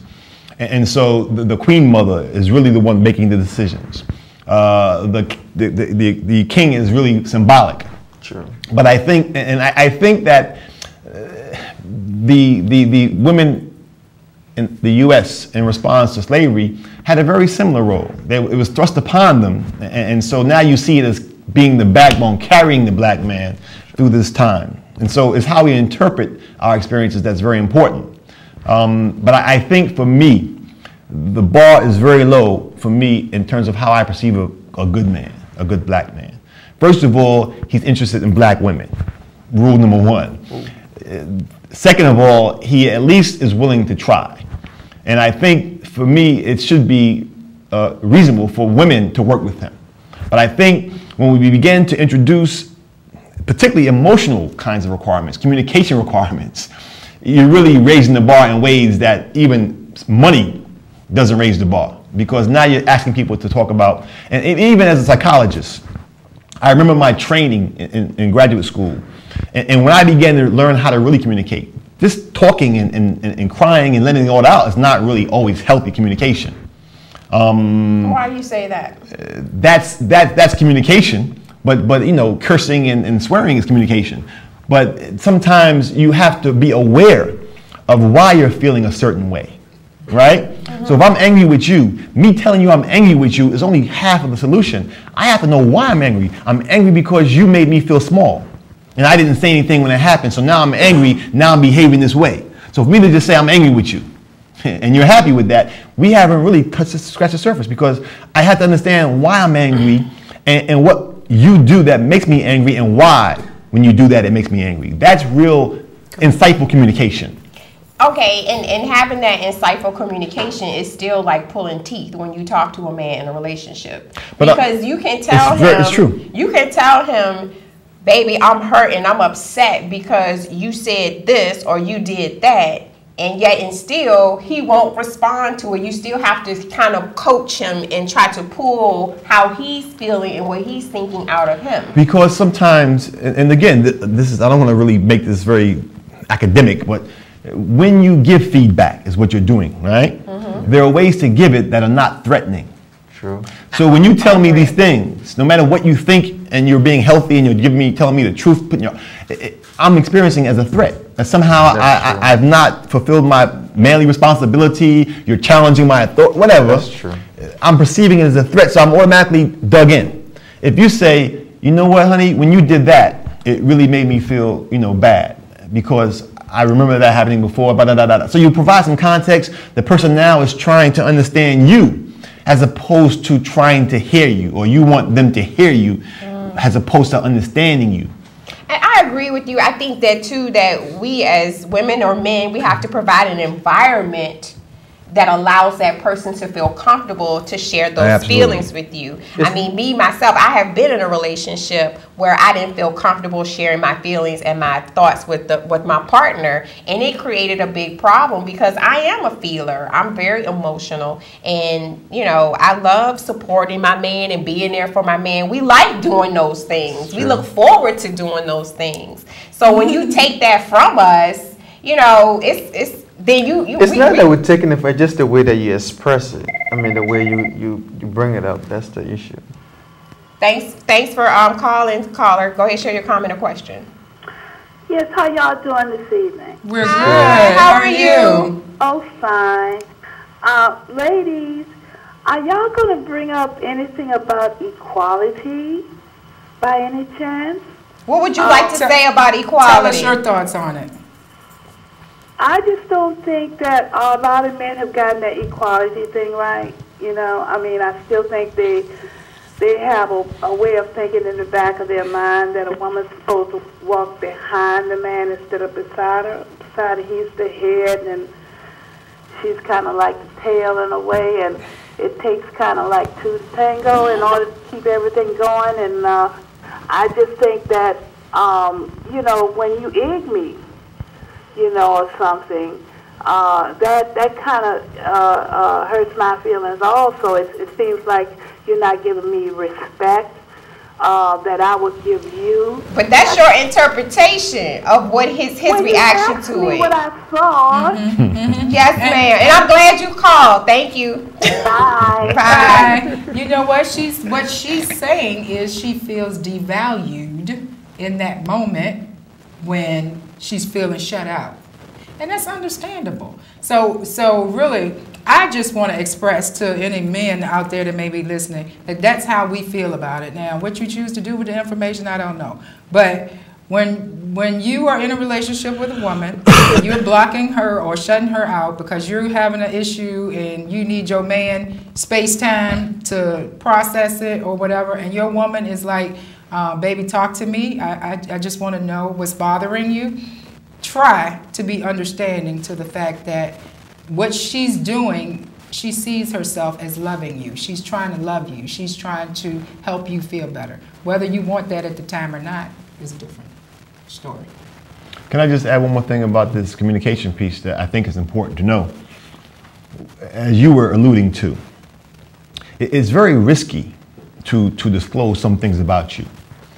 And so the queen mother is really the one making the decisions. The king is really symbolic. True. But I think that the women in the U.S. in response to slavery had a very similar role. It was thrust upon them, and so now you see it as being the backbone, carrying the black man through this time. And so it's how we interpret our experiences that's very important. But I think for me, the bar is very low for me in terms of how I perceive a good man, a good black man. First of all, he's interested in black women. Rule number one. Second of all, he at least is willing to try. And I think for me, it should be reasonable for women to work with him. But I think when we begin to introduce particularly emotional kinds of requirements, communication requirements, you're really raising the bar in ways that even money doesn't raise the bar. Because now you're asking people to talk about, and even as a psychologist, I remember my training in graduate school. And when I began to learn how to really communicate, this talking and crying and letting it all out is not really always healthy communication. Why do you say that? That's communication, but you know, cursing and swearing is communication. But sometimes you have to be aware of why you're feeling a certain way, right? So if I'm angry with you, me telling you I'm angry with you is only half of the solution. I have to know why I'm angry. I'm angry because you made me feel small. And I didn't say anything when it happened, so now I'm angry, now I'm behaving this way. So for me to just say I'm angry with you, and you're happy with that, we haven't really scratched the surface, because I have to understand why I'm angry and what you do that makes me angry, and why when you do that it makes me angry. That's real insightful communication. Okay, and having that insightful communication is still like pulling teeth when you talk to a man in a relationship. Because you can tell him, it's true. You can tell him, baby, I'm hurt and I'm upset because you said this or you did that, and yet and still he won't respond to it. You still have to kind of coach him and try to pull how he's feeling and what he's thinking out of him. Because sometimes, and again, this is, I don't want to really make this very academic, but when you give feedback is what you're doing, right? There are ways to give it that are not threatening. True. So when you tell me these things, no matter what you think, and you're being healthy and you're telling me the truth, I'm experiencing as a threat. That somehow I've not fulfilled my manly responsibility. You're challenging my authority, whatever. That's true. I'm perceiving it as a threat, so I'm automatically dug in. If you say, you know what, honey, when you did that, it really made me feel, bad, because I remember that happening before. Blah, blah, blah, blah. So you provide some context. The person now is trying to understand you, as opposed to trying to hear you, or you want them to hear you, as opposed to understanding you. And I agree with you. I think that too, that we as women or men, we have to provide an environment that allows that person to feel comfortable to share those feelings with you. I mean, me, myself, I have been in a relationship where I didn't feel comfortable sharing my feelings and my thoughts with my partner, and it created a big problem because I am a feeler. I'm very emotional, and I love supporting my man and being there for my man. We like doing those things. We look forward to doing those things. So when you take that from us, it's then it's not that we're taking it, for just the way that you express it. I mean, the way you bring it up. That's the issue. Thanks for calling, caller. Go ahead, share your comment or question. Yes, how y'all doing this evening? We're good. How are you? Oh, fine. Ladies, are y'all going to bring up anything about equality by any chance? What would you like to say about equality? Tell us your thoughts on it. I just don't think that a lot of men have gotten that equality thing right. I mean, I still think they have a way of thinking in the back of their mind that a woman's supposed to walk behind the man instead of beside her. Beside her, he's the head, and she's kind of like the tail in a way. And it takes kind of like two to tango in order to keep everything going. And I just think that, you know, when you egg me, you know, or something, that kind of hurts my feelings also. It seems like you're not giving me respect that I would give you. But that's your interpretation of what his reaction to it. What I saw. Yes, ma'am. And I'm glad you called. Thank you. Bye. Bye. You know what she's saying is she feels devalued in that moment when she's feeling shut out. And that's understandable. So really, I just want to express to any men out there that may be listening that that's how we feel about it. Now, what you choose to do with the information, I don't know. But when you are in a relationship with a woman, you're blocking her or shutting her out because you're having an issue and you need your man space time to process it or whatever, and your woman is like, baby, talk to me. I just want to know what's bothering you. Try to be understanding to the fact that what she's doing, she sees herself as loving you. She's trying to love you. She's trying to help you feel better. Whether you want that at the time or not is a different story. Can I just add one more thing about this communication piece that I think is important to know? As you were alluding to, it's very risky to disclose some things about you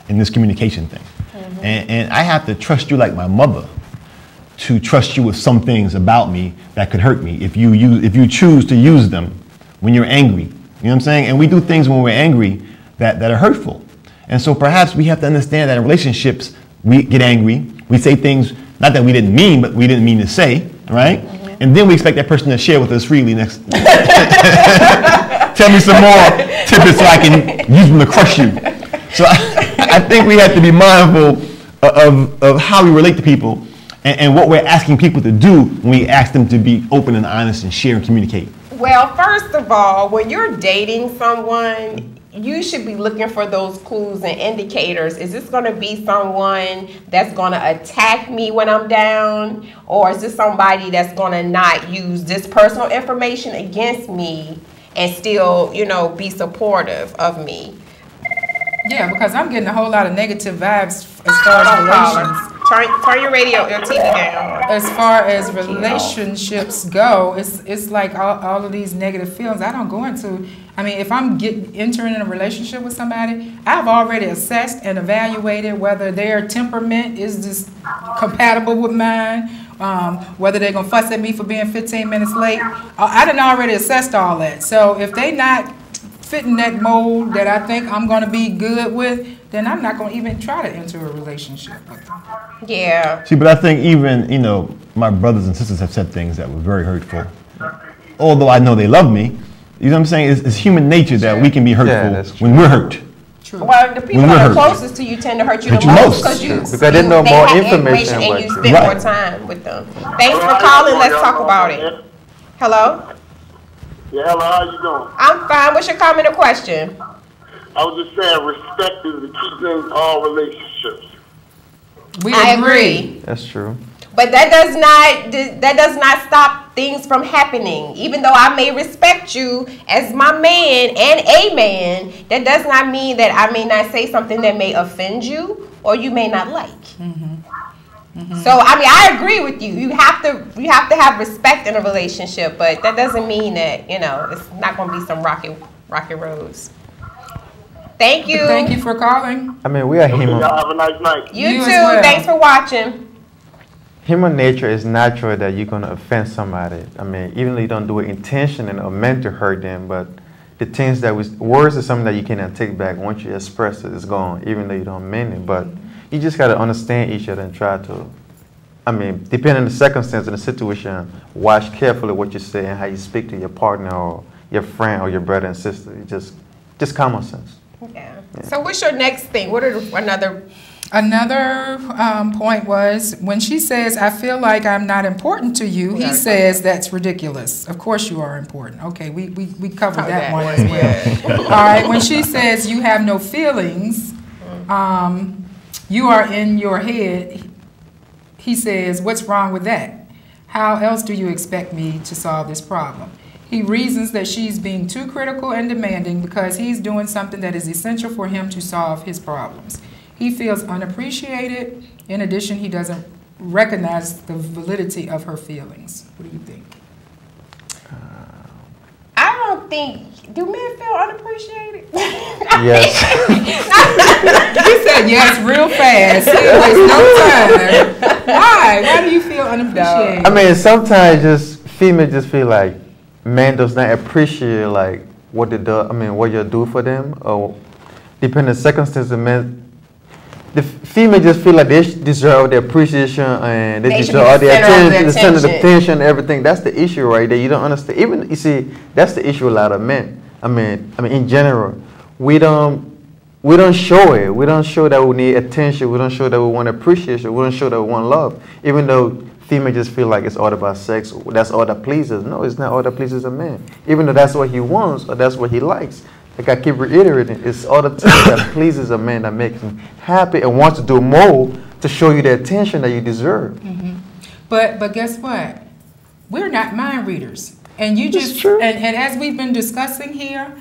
in this communication thing. Mm-hmm. And I have to trust you like my mother to trust you with some things about me that could hurt me if you choose to use them when you're angry. You know what I'm saying? And we do things when we're angry that are hurtful. And so perhaps we have to understand that in relationships, we get angry, we say things, not that we didn't mean, but we didn't mean to say, right? Mm-hmm. And then we expect that person to share with us freely next. Tell me some more tidbits so I can use them to crush you. So I think we have to be mindful of how we relate to people and what we're asking people to do when we ask them to be open and honest and share and communicate. Well, first of all, when you're dating someone, you should be looking for those clues and indicators. Is this going to be someone that's going to attack me when I'm down? Or is this somebody that's going to not use this personal information against me and still, you know, be supportive of me? Yeah, because I'm getting a whole lot of negative vibes as far as relations. Turn your radio, your TV down. As far as relationships go, it's like all of these negative feelings. I don't go into. I mean, if I'm entering in a relationship with somebody, I've already assessed and evaluated whether their temperament is just compatible with mine, whether they're gonna fuss at me for being 15 minutes late. I done already assessed all that. So if they not fitting that mold that I think I'm gonna be good with, then I'm not gonna even try to enter a relationship with them. Yeah. See, but I think even, you know, my brothers and sisters have said things that were very hurtful. Although I know they love me, you know what I'm saying? It's human nature that we can be hurtful when we're hurt. True. Well, the people that are closest to you tend to hurt you the most because they didn't know more information and you spend more time with them. Thanks for calling. Let's talk about it. Hello? Yeah, hello, how you doing? I'm fine. What's your comment or question? I was just saying respect is the key in all relationships. I agree. That's true. But that does not stop things from happening. Even though I may respect you as my man and a man, that does not mean that I may not say something that may offend you or you may not like. Mm-hmm. Mm-hmm. So I mean, I agree with you. You have to have respect in a relationship, but that doesn't mean that, you know, it's not going to be some rocky roads. Thank you. Thank you for calling. I mean, we are human. Y'all have a nice night. You too. Well. Thanks for watching. Human nature is natural that you're going to offend somebody. I mean, even though you don't do it intentionally or meant to hurt them, but the things words are something that you cannot take back. Once you express it, it's gone, even though you don't mean it. But you just got to understand each other and try to, I mean, depending on the circumstance and the situation, watch carefully what you say and how you speak to your partner or your friend or your brother and sister. Just common sense. Yeah. So what's your next thing? What are Another point was when she says, I feel like I'm not important to you, he says that's ridiculous. Of course you are important. Okay, we covered that one as well. All right, when she says you have no feelings, you are in your head, he says, what's wrong with that? How else do you expect me to solve this problem? He reasons that she's being too critical and demanding because he's doing something that is essential for him to solve his problems. He feels unappreciated. In addition, he doesn't recognize the validity of her feelings. What do you think? I don't think, do men feel unappreciated? Yes. You said yes real fast. Waste no time. Why? Why do you feel unappreciated? I mean, sometimes just females just feel like man does not appreciate like what they do. I mean, what you do for them, or depending on the circumstances, man. The female just feel like they deserve the appreciation and they deserve all the attention, the center of the attention, everything. That's the issue right there. You don't understand. Even you see, that's the issue. A lot of men. I mean, in general, we don't show it. We don't show that we need attention. We don't show that we want appreciation. We don't show that we want love. Even though female just feel like it's all about sex. That's all that pleases. No, it's not all that pleases a man. Even though that's what he wants or that's what he likes. Like I keep reiterating, it's all the things that pleases a man that makes him happy and wants to do more to show you the attention that you deserve. Mm-hmm. But guess what? We're not mind readers. And you just and as we've been discussing here,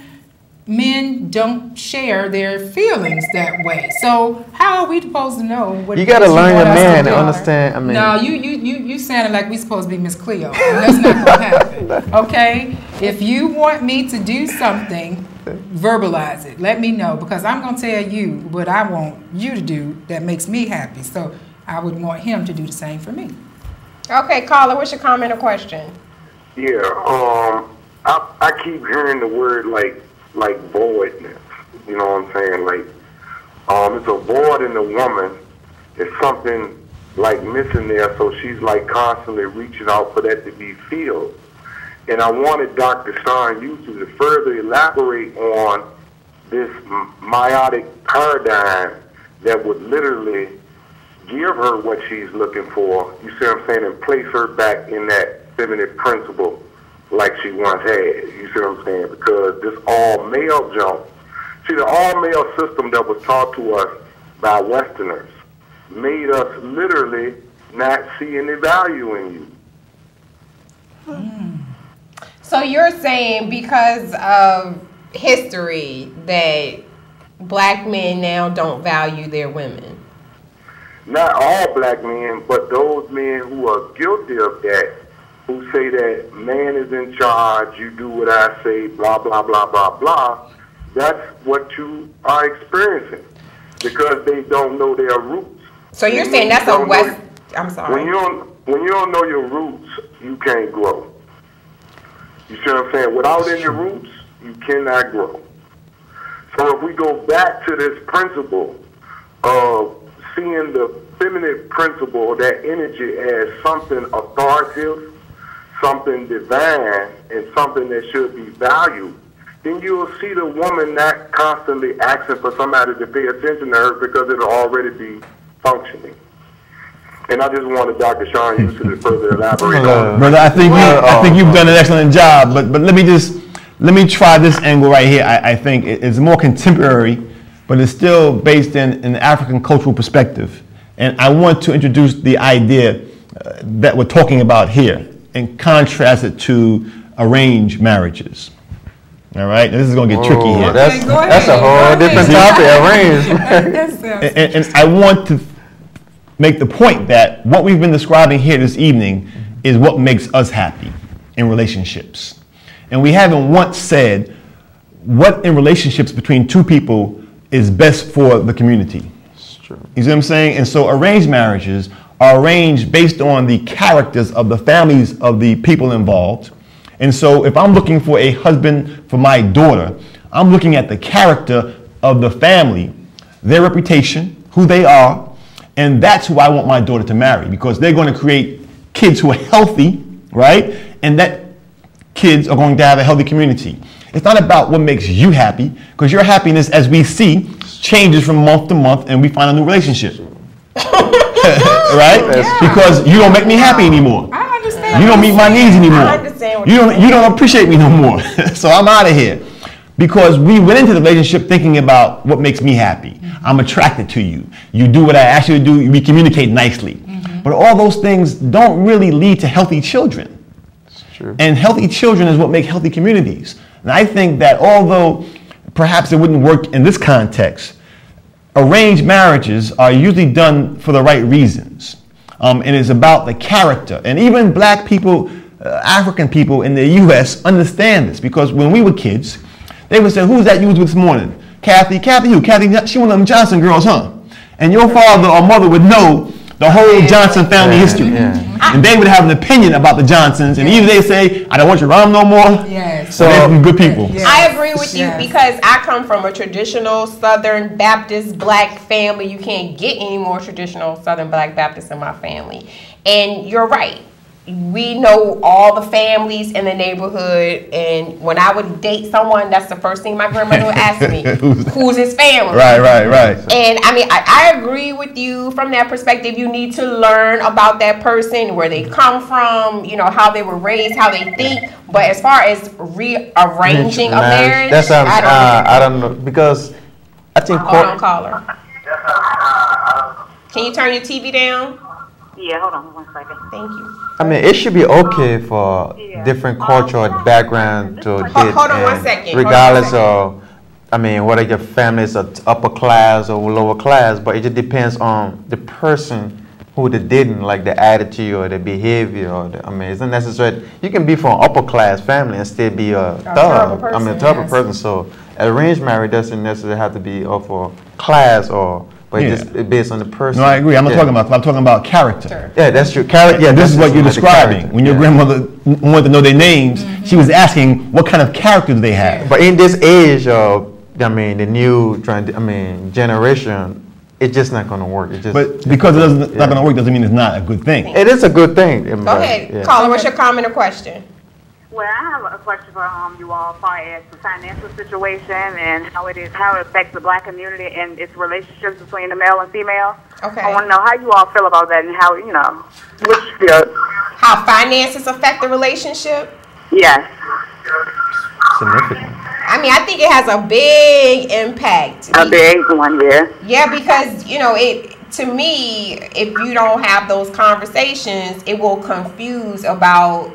men don't share their feelings that way. So how are we supposed to know what you gotta learn your man and understand? I mean, no, you sounded like we supposed to be Miss Cleo. And that's not gonna happen. Okay? If you want me to do something, verbalize it. Let me know, because I'm gonna tell you what I want you to do that makes me happy. So I would want him to do the same for me. Okay, caller, what's your comment or question? Yeah, I keep hearing the word like voidness. You know what I'm saying? Like, it's a void in the woman. There's something like missing there, so she's like constantly reaching out for that to be filled. And I wanted Dr. Shawn Utsey to further elaborate on this meiotic paradigm that would literally give her what she's looking for, you see what I'm saying, and place her back in that feminine principle like she once had, you see what I'm saying, because this all-male jump, see, the all-male system that was taught to us by Westerners made us literally not see any value in you. So you're saying because of history that black men now don't value their women? Not all black men, but those men who are guilty of that, who say that man is in charge, you do what I say, blah, blah, blah, blah, blah. That's what you are experiencing because they don't know their roots. So you're saying that's a West... I'm sorry. When you don't know your roots, you can't grow. You see what I'm saying? Without any roots, you cannot grow. So if we go back to this principle of seeing the feminine principle, that energy as something authoritative, something divine, and something that should be valued, then you will see the woman not constantly asking for somebody to pay attention to her because it'll already be functioning. And I just wanted Dr. Shawn Utsey to further elaborate on. Brother, I think you've done an excellent job, but let me try this angle right here. I think it's more contemporary, but it's still based in an African cultural perspective. And I want to introduce the idea that we're talking about here and contrast it to arranged marriages. All right, this is going to get tricky here. That's a whole different topic, arranged. And I want to make the point that what we've been describing here this evening is what makes us happy in relationships. And we haven't once said what in relationships between two people is best for the community. True. You see what I'm saying? And so arranged marriages are arranged based on the characters of the families of the people involved. And so if I'm looking for a husband for my daughter, I'm looking at the character of the family, their reputation, who they are, and that's who I want my daughter to marry, because they're going to create kids who are healthy, right? And that kids are going to have a healthy community. It's not about what makes you happy, because your happiness, as we see, changes from month to month, and we find a new relationship. Right? Yeah. Because you don't make me happy anymore. I understand. You don't meet my needs anymore. I understand what you don't appreciate me no more. So I'm out of here. Because we went into the relationship thinking about what makes me happy. Mm-hmm. I'm attracted to you. You do what I ask you to do. We communicate nicely. Mm-hmm. But all those things don't really lead to healthy children. True. And healthy children is what make healthy communities. And I think that although perhaps it wouldn't work in this context, arranged marriages are usually done for the right reasons. And it's about the character. And even black people, African people in the U.S. understand this, because when we were kids, they would say, "Who's that you was with this morning?" Kathy. Kathy who? Kathy, she one of them Johnson girls, huh? And your father or mother would know the whole Johnson family history. And they would have an opinion about the Johnsons, and either they say, "I don't want you around no more," so they're some good people. I agree with you, because I come from a traditional Southern Baptist black family. You can't get any more traditional Southern black Baptists in my family. And you're right. We know all the families in the neighborhood, and when I would date someone, that's the first thing my grandmother would ask me, who's his family? Right. And I mean, I agree with you from that perspective. You need to learn about that person, where they come from, you know, how they were raised, how they think. But as far as rearranging a marriage, that's I don't know, because I think hold on, caller. Can you turn your TV down? Yeah, hold on 1 second. Thank you. I mean, it should be okay for different cultural background to date. Hold on 1 second. Regardless of, I mean, whether your family is upper class or lower class, but it just depends on the person who they're dating, like the attitude or the behavior. I mean, it's not necessary. You can be from an upper class family and still be a thug. I mean, a terrible person. So, arranged marriage doesn't necessarily have to be of a class or. But just based on the person. No, I agree. I'm not talking about character. Sure. Yeah, that's true. Character. Yeah, this is what you're describing. When your grandmother wanted to know their names, she was asking what kind of character do they have. But in this age of, I mean, the new generation, it's just not going to work. It just, but because it's not going to work doesn't mean it's not a good thing. It is a good thing. Go ahead, caller. What's your comment or question? Well, I have a question for you all as far as the financial situation and how it affects the black community and its relationships between the male and female. Okay. I want to know how you all feel about that and how, you know, what you feel. How finances affect the relationship? Yes. Significant. I mean, I think it has a big impact. A big one, yeah. Yeah, because, you know, to me, if you don't have those conversations, it will confuse about,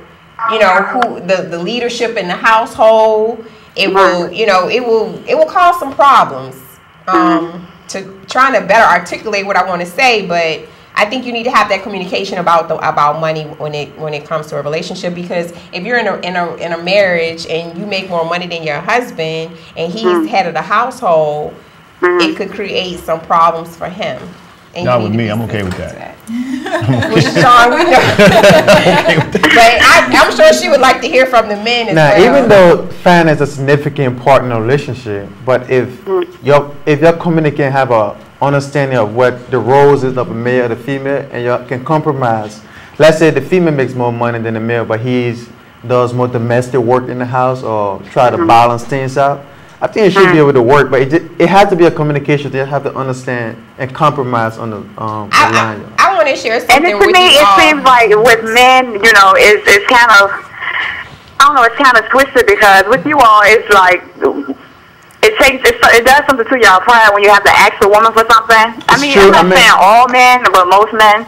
you know, who the leadership in the household. It will, you know, it will cause some problems to trying to better articulate what I want to say. But I think you need to have that communication about money when it comes to a relationship, because if you're in a marriage and you make more money than your husband and he's head of the household, it could create some problems for him. And not with me. I'm okay with that. With Shawn, we know. But I'm sure she would like to hear from the men as well. Even though finance is a significant part in a relationship, but if your communication have a understanding of what the roles is of a male or the female, and you can compromise. Let's say the female makes more money than the male, but does more domestic work in the house or try to balance things out. I think it should be able to work, but it has to be a communication. They have to understand and compromise on the line. I want to share something with you. And to me, it seems like with men, you know, it's kind of, I don't know, it's kind of twisted, because with you all, it's like, it does something to your pride when you have to ask a woman for something. I mean, I'm not saying all men, but most men.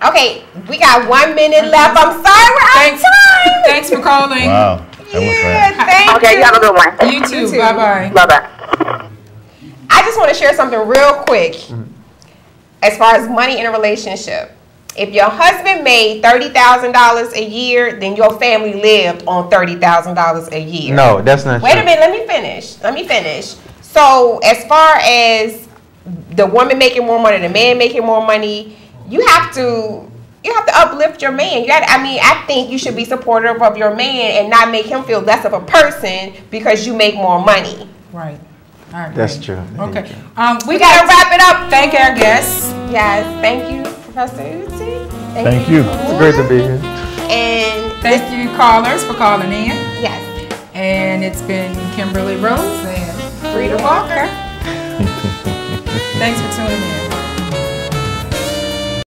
Okay, we got 1 minute left. I'm sorry, we're out of time. Thanks for calling. Wow. Thank you. Okay, you have a good one. You too. Bye-bye. Bye-bye. I just want to share something real quick as far as money in a relationship. If your husband made $30,000 a year, then your family lived on $30,000 a year. No, that's not true. Wait a minute, let me finish. So as far as the woman making more money, the man making more money, you have to uplift your man. I think you should be supportive of your man and not make him feel less of a person because you make more money. Right. All right. That's true. Okay. We gotta wrap it up. Thank our guests. Yes. Thank you, Professor Utsey. Thank you. It's great to be here. And thank you, callers, for calling in. Yes. And it's been Kimberly Rose and Frita Walker. Thanks for tuning in.